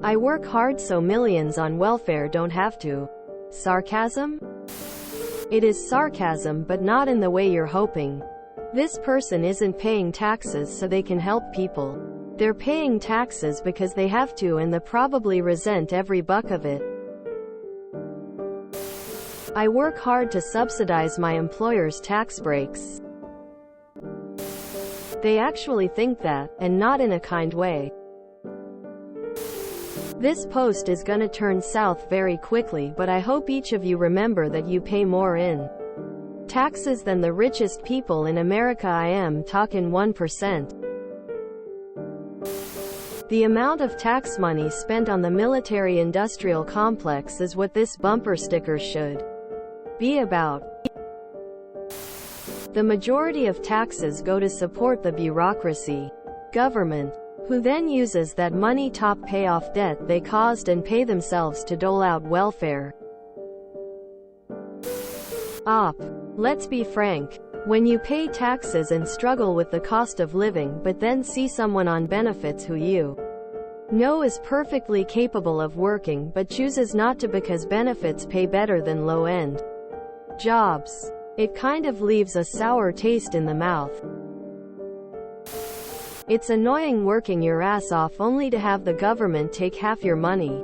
I work hard so millions on welfare don't have to. Sarcasm? It is sarcasm, but not in the way you're hoping. This person isn't paying taxes so they can help people. They're paying taxes because they have to, and they probably resent every buck of it. I work hard to subsidize my employer's tax breaks. They actually think that, and not in a kind way. This post is gonna turn south very quickly, but I hope each of you remember that you pay more in taxes than the richest people in America. I am talking 1%. The amount of tax money spent on the military-industrial complex is what this bumper sticker should be about. The majority of taxes go to support the bureaucracy, government, who then uses that money to pay off debt they caused and pay themselves to dole out welfare. Let's be frank. When you pay taxes and struggle with the cost of living but then see someone on benefits who you know is perfectly capable of working but chooses not to because benefits pay better than low-end jobs, it kind of leaves a sour taste in the mouth. It's annoying working your ass off only to have the government take half your money.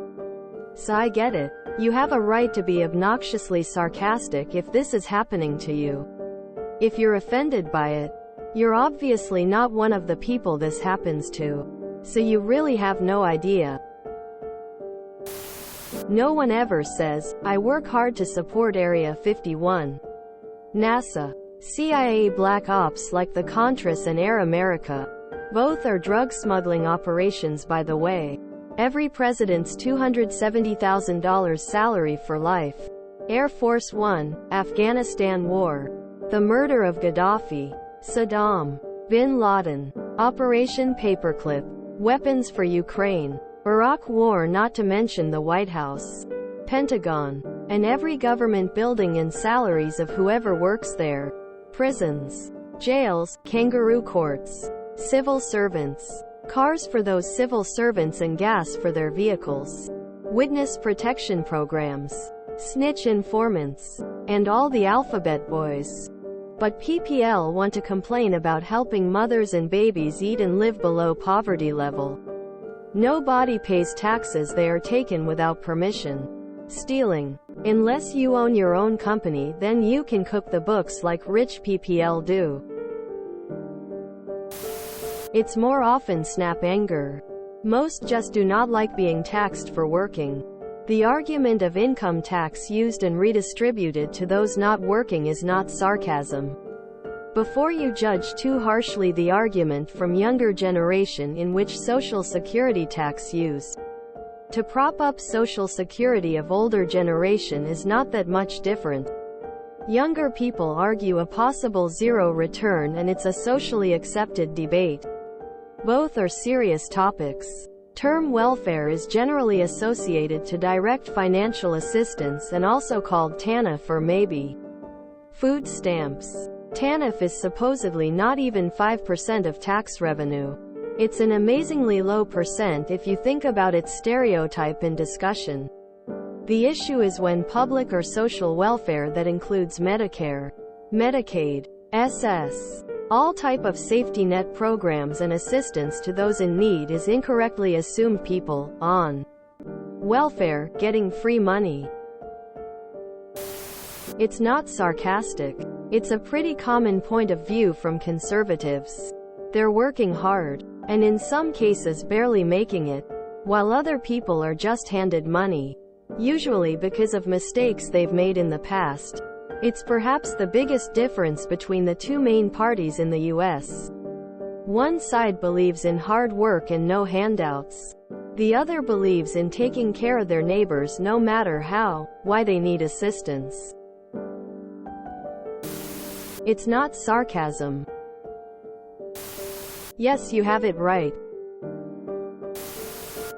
So I get it. You have a right to be obnoxiously sarcastic if this is happening to you. If you're offended by it, you're obviously not one of the people this happens to. So you really have no idea. No one ever says, I work hard to support Area 51. NASA, CIA, Black Ops like the Contras and Air America. Both are drug smuggling operations, by the way. Every president's $270,000 salary for life. Air Force One, Afghanistan War. The murder of Gaddafi, Saddam, Bin Laden, Operation Paperclip, weapons for Ukraine, Iraq War, not to mention the White House, Pentagon, and every government building, and salaries of whoever works there, prisons, jails, kangaroo courts, civil servants, cars for those civil servants and gas for their vehicles, witness protection programs, snitch informants, and all the alphabet boys. But PPL want to complain about helping mothers and babies eat and live below poverty level. Nobody pays taxes, they are taken without permission. Stealing. Unless you own your own company, then you can cook the books like rich PPL do. It's more often snap anger. Most just do not like being taxed for working. The argument of income tax used and redistributed to those not working is not sarcasm. Before you judge too harshly the argument from younger generation in which Social Security tax used to prop up Social Security of older generation is not that much different. Younger people argue a possible zero return, and it's a socially accepted debate. Both are serious topics. Term welfare is generally associated to direct financial assistance and also called TANF or maybe food stamps. TANF is supposedly not even 5% of tax revenue. It's an amazingly low percent if you think about its stereotype in discussion. The issue is when public or social welfare that includes Medicare, Medicaid, SS, all type of safety net programs and assistance to those in need is incorrectly assumed people on welfare getting free money. It's not sarcastic. It's a pretty common point of view from conservatives. They're working hard, and in some cases barely making it, while other people are just handed money, usually because of mistakes they've made in the past. It's perhaps the biggest difference between the two main parties in the US. One side believes in hard work and no handouts. The other believes in taking care of their neighbors no matter why they need assistance. It's not sarcasm. Yes, you have it right.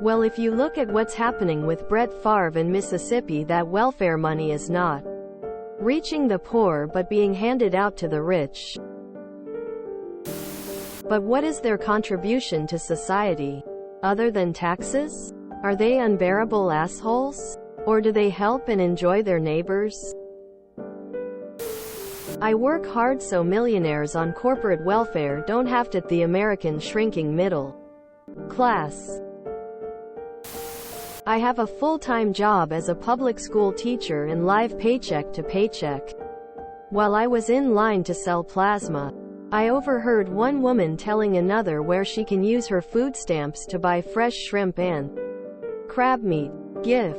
Well, if you look at what's happening with Brett Favre in Mississippi, that welfare money is not reaching the poor but being handed out to the rich. But what is their contribution to society, other than taxes? Are they unbearable assholes? Or do they help and enjoy their neighbors? I work hard so millionaires on corporate welfare don't have to. The American shrinking middle class. I have a full-time job as a public school teacher and live paycheck to paycheck. While I was in line to sell plasma, I overheard one woman telling another where she can use her food stamps to buy fresh shrimp and crab meat. GIF.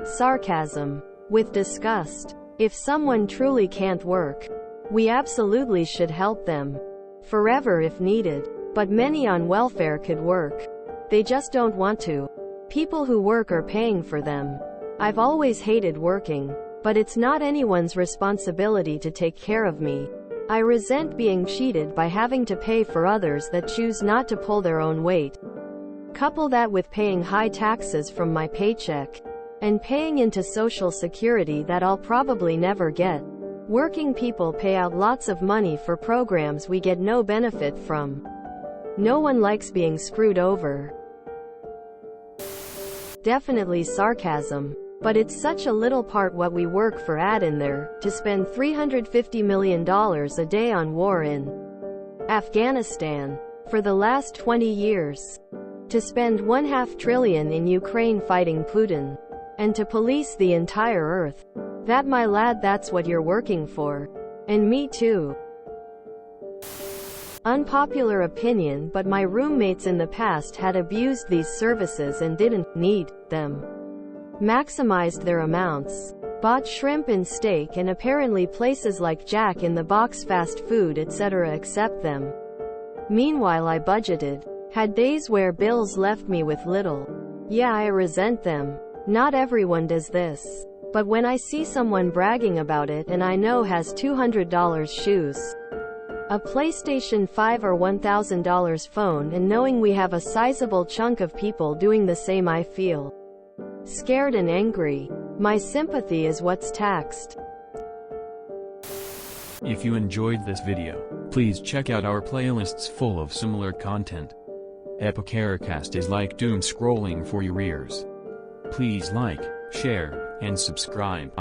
Sarcasm. With disgust. If someone truly can't work, we absolutely should help them. Forever if needed. But many on welfare could work. They just don't want to. People who work are paying for them. I've always hated working. But it's not anyone's responsibility to take care of me. I resent being cheated by having to pay for others that choose not to pull their own weight. Couple that with paying high taxes from my paycheck, and paying into Social Security that I'll probably never get. Working people pay out lots of money for programs we get no benefit from. No one likes being screwed over. Definitely sarcasm. But it's such a little part what we work for in there, to spend $350 million a day on war in Afghanistan for the last 20 years. To spend $1/2 trillion in Ukraine fighting Putin. And to police the entire earth. That, my lad, that's what you're working for. And me too. Unpopular opinion, but my roommates in the past had abused these services and didn't need them. Maximized their amounts, bought shrimp and steak, and apparently places like Jack in the Box fast food etc. accept them. Meanwhile I budgeted, had days where bills left me with little. Yeah, I resent them. Not everyone does this. But when I see someone bragging about it and I know has $200 shoes, a PlayStation 5 or $1,000 phone, and knowing we have a sizable chunk of people doing the same, I feel scared and angry. My sympathy is what's taxed. If you enjoyed this video, please check out our playlists full of similar content. Sarcasm is like doom scrolling for your ears. Please like, share, and subscribe.